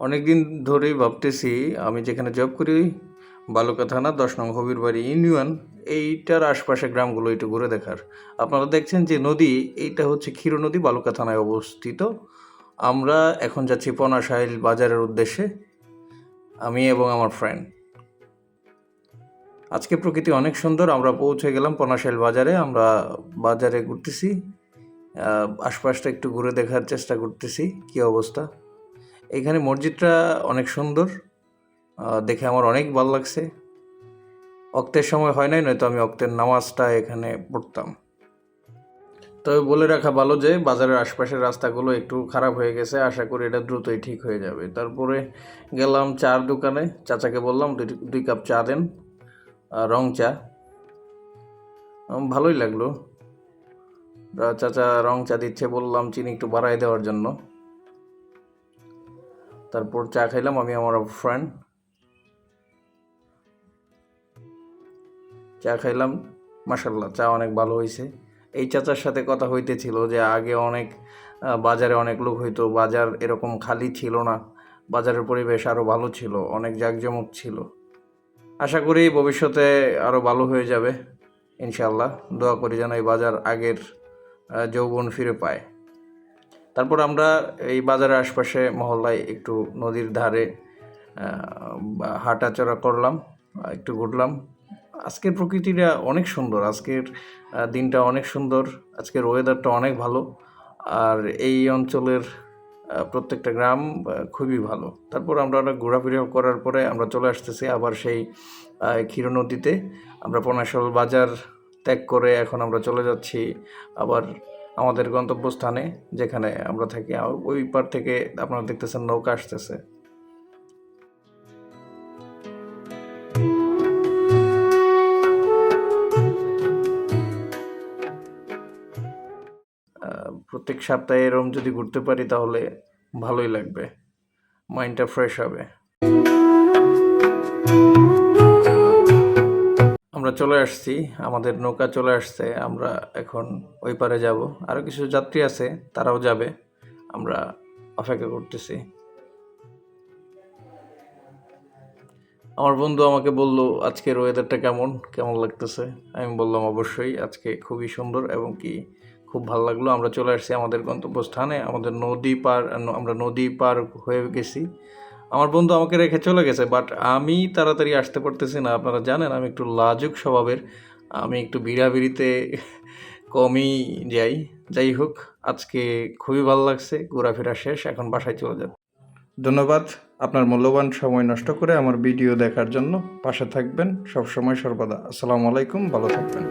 অনেকদিন ধরেই ভাবতেছি আমি যেখানে জব করি বালুকা থানা 10 নং হবিরবাড়ি ইউনিয়ন এইটার আশপাশে গ্রামগুলো একটু ঘুরে দেখার। আপনারা দেখছেন যে নদী এইটা হচ্ছে ক্ষীর নদী বালুকা থানায় অবস্থিত। আমরা এখন যাচ্ছি পনাশাইল বাজারের উদ্দেশ্যে, আমি এবং আমার ফ্রেন্ড। আজকে প্রকৃতি অনেক সুন্দর। আমরা পৌঁছে গেলাম পনাশাইল বাজারে। আমরা বাজারে ঘুরতেছি, আশপাশটা একটু ঘুরে দেখার চেষ্টা করতেছি কী অবস্থা। এখানে মসজিদটা অনেক সুন্দর, দেখে আমার অনেক ভালো লাগছে। ওক্তের সময় হয় নাই, নয়তো আমি ওক্তের নামাজটা এখানে পড়তাম। তবে বলে রাখা ভালো যে বাজারের আশপাশের রাস্তাগুলো একটু খারাপ হয়ে গেছে, আশা করি এটা দ্রুতই ঠিক হয়ে যাবে। তারপরে গেলাম চার দোকানে, চাচাকে বললাম 2 কাপ চা দেন, রং চা। ভালোই লাগলো, চাচা রং চা দিচ্ছে, বললাম চিনি একটু বাড়াই দেওয়ার জন্য। তারপর চা খাইলাম আমি আমার ফ্রেন্ড, চা খাইলাম। মাশাল্লাহ, চা অনেক ভালো হয়েছে। এই চাচার সাথে কথা হইতেছিল যে আগে অনেক বাজারে অনেক লোক হইতো, বাজার এরকম খালি ছিল না, বাজারের পরিবেশ আরও ভালো ছিল, অনেক জাঁকজমক ছিল। আশা করি ভবিষ্যতে আরও ভালো হয়ে যাবে ইনশাল্লাহ। দোয়া করি যেন এই বাজার আগের যৌবন ফিরে পায়। তারপর আমরা এই বাজারের আশপাশে মহল্লায় একটু নদীর ধারে হাঁটাচলা করলাম, একটু ঘুরলাম। আজকের প্রকৃতিটা অনেক সুন্দর, আজকের দিনটা অনেক সুন্দর, আজকের ওয়েদারটা অনেক ভালো। আর এই অঞ্চলের প্রত্যেকটা গ্রাম খুবই ভালো। তারপর আমরা ঘোরাফেরা করার পরে আমরা চলে আসতেছি আবার সেই ক্ষীর নদীতে। আমরা পনাশাইল বাজার ত্যাগ করে এখন আমরা চলে যাচ্ছি আবার আমাদের গন্তব্যস্থানে যেখানে আমরা থাকি। ওই পার থেকে আপনারা দেখতেছেন নৌকা আসতেছে। প্রত্যেক সপ্তাহে এরকম যদি ঘুরতে পারি তাহলে ভালোই লাগবে, মাইন্ডটা ফ্রেশ হবে। আমরা চলে আসছি, আমাদের নৌকা চলে আসছে। আমরা এখন ওই পারে যাব, আরও কিছু যাত্রী আছে তারাও যাবে, আমরা অপেক্ষা করতেছি। আমার বন্ধু আমাকে বলল আজকের ওয়েদারটা কেমন কেমন লাগতেছে। আমি বললাম অবশ্যই আজকে খুবই সুন্দর এবং কি খুব ভালো লাগলো। আমরা চলে আসছি আমাদের গন্তব্যস্থানে, আমাদের আমরা নদী পার হয়ে গেছি। আমার বন্ধু আমাকে রেখে চলে গেছে, বাট আমি তাড়াতাড়ি আসতে পারতেছি না। আপনারা জানেন আমি একটু লাজুক স্বভাবের, আমি একটু ভিড়াভিড়িতে কমই যাই। যাই হোক, আজকে খুবই ভালো লাগছে, ঘোরাফেরা শেষ, এখন বাসায় চলে যাব। ধন্যবাদ আপনার মূল্যবান সময় নষ্ট করে আমার ভিডিও দেখার জন্য। পাশে থাকবেন সবসময় সর্বদা। আসসালামু আলাইকুম, ভালো থাকবেন।